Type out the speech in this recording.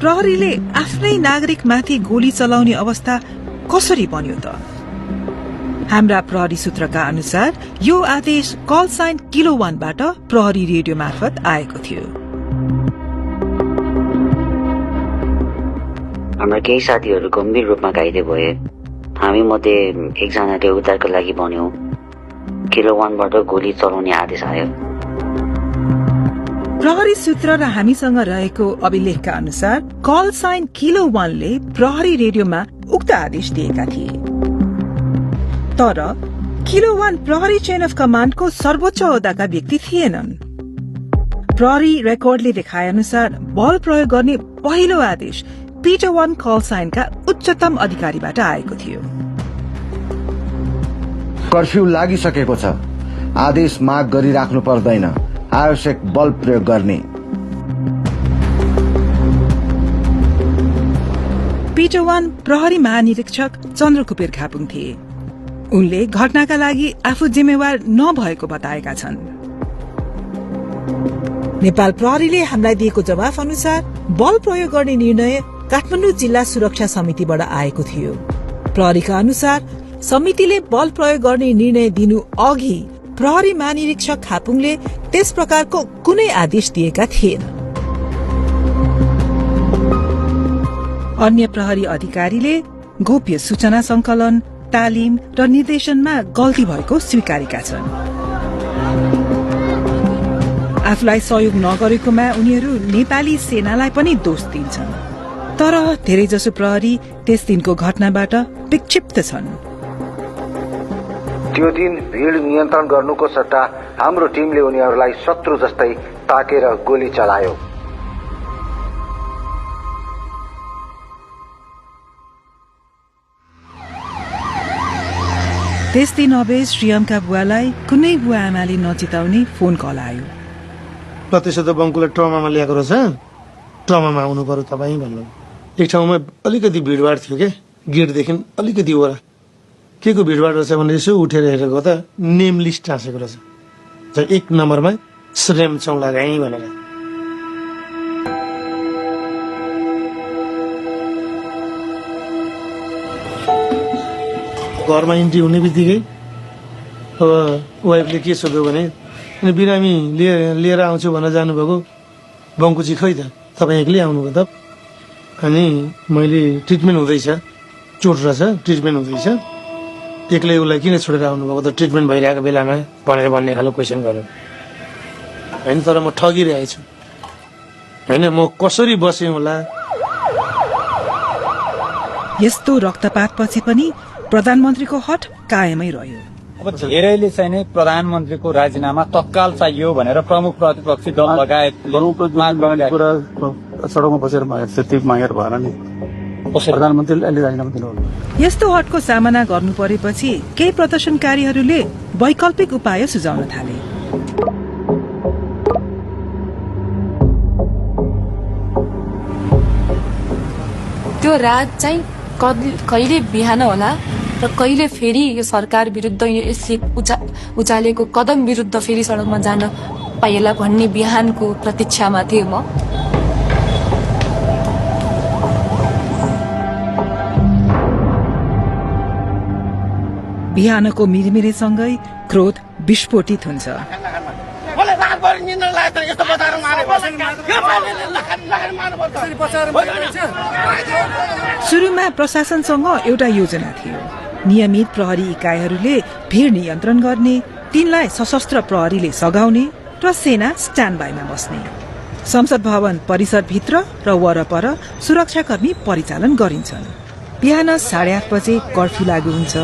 प्रहरीले आफ्नै नागरिकमाथि गोली चलाउने अवस्था कसरी बन्यो त? हाम्रा प्रहरी सूत्रका अनुसार यो आदेश कल साइन किलो 1 बाट प्रहरी रेडियो मार्फत आएको थियो। हाम्रा केही साथीहरू गम्भीर रूपमा घाइते भए। हामी मध्ये एकजनाले उद्धारको लागि भन्यो। किलो 1 बाट गोली चलाउने आदेश आयो। प्रहरी सूत्र र हामीसँग रहेको अभिलेखका अनुसार कल साइन किलो 1 ले प्रहरी रेडियोमा उक्त आदेश दिएका थिए। तर किलो 1 प्रहरी चेन अफ कमाण्डको सर्वोच्च ओहदाका व्यक्ति थिएनन्। प्रहरी रेकर्डले देखाए अनुसार बल प्रयोग गर्ने पहिलो आदेश पिटर 1 कल साइनका उच्चतम अधिकारीबाट आएको थियो। कर्फ्यू लागिसकेको छ। आदेश माग गरिराख्नु पर्दैन। आवश्यक बल प्रयोग गर्ने। पिटर 1 प्रहरी महानिरीक्षक चन्द्रकुपेर खापुङ थिए। उनले घटनाका लागि आफू जिम्मेवार नभएको बताएका छन्। नेपाल प्रहरीले हामीलाई दिएको जवाफ अनुसार बल प्रयोग गर्ने निर्णय काठमाडौँ जिल्ला सुरक्षा समितिबाट आएको थियो। प्रहरीका अनुसार समितिले बल प्रयोग गर्ने निर्णय दिनु अघि प्रहरी महानिरीक्षक खापुङले त्यस प्रकारको कुनै आदेश दिएका थिएन। अन्य प्रहरी अधिकारीले गोप्य सूचना संकलन, तालिम र निर्देशनमा गल्ती भएको स्वीकारेका छन्। आफूलाई सहयोग नगरेकोमा उनीहरू नेपाली सेनालाई पनि दोष दिन्छन्। तर धेरैजसो प्रहरी त्यस दिनको घटनाबाट विक्षिप्त छन्। त्यो दिन भीड़ नियन्त्रण गर्नुको सट्टा हाम्रो टिमले उनीहरूलाई शत्रु जस्तै ताकेर गोली चलायो। त्यस दिन अबेज श्रीयमका बुवालाई कुनै बुवा आमाले नचिताउने फोन कल आयो। प्रतिशत बङ्कुलाई ट्रमामा ल्याएको रहेछ, ट्रमामा आउनु पर्यो तपाईँ भन्नु। एक ठाउँमा अलिकति भिडभाड थियो क्या, गेटदेखि अलिकति ओरा के को भिडभाड रहेछ भने यसो उठेर हेरेको त नेम लिस्ट टाँसेको रहेछ। 1 नम्बरमा श्रेम चौलागाई भनेर। घरमा इन्ट्री हुने बित्तिकै अब वाइफले के सोध्यो भने बिरामी लिएर आउँछु भनेर जानुभएको बङ्कुची खै त तपाईँ एक्लै आउनुभयो त? अनि मैले ट्रिटमेन्ट हुँदैछ, चोट रहेछ, ट्रिटमेन्ट हुँदैछ, एक्लै उसलाई किन छोडेर आउनुभएको त ट्रिटमेन्ट भइरहेको बेलामा भनेर भन्ने खालको क्वेसन गर्यो होइन। तर म ठगिरहेको छु होइन, म कसरी बसेँ होला। यस्तो रक्तपातपछि पनि प्रधानमन्त्रीको हट कायमै रह्यो। अब धेरैले चाहिँ नै प्रधानमन्त्रीको राजीनामा तत्काल चाहियो भनेर प्रमुख प्रतिपक्षी दल लगायत सडकमा बसेर त्यति मागेर भएन नि, प्रधानमन्त्रीले अहिले राजीनामा दिनुभयो। यस्तो हटको सामना गर्नु परेपछि केही प्रदर्शनकारीहरूले वैकल्पिक उपाय सुझाउन थाले। त्यो रात चाहिँ कहिले बिहान होला र कहिले फेरि यो सरकार विरुद्ध यसले उचालेको कदम विरुद्ध फेरि सडकमा जान पाइएला भन्ने बिहानको प्रतीक्षामा थिएँ म। बिहानको मिरमिरेसँगै क्रोध विस्फोटित हुन्छ। सुरुमा प्रशासनसँग एउटा योजना थियो। नियमित प्रहरी इकाइहरूले भीड़ नियन्त्रण गर्ने, तिनलाई सशस्त्र प्रहरीले सघाउने र सेना स्ट्यान्ड बाईमा बस्ने। संसद भवन परिसरभित्र र वरपर सुरक्षाकर्मी परिचालन गरिन्छन्। बिहान 8:30 बजे कर्फ्यू लागू हुन्छ।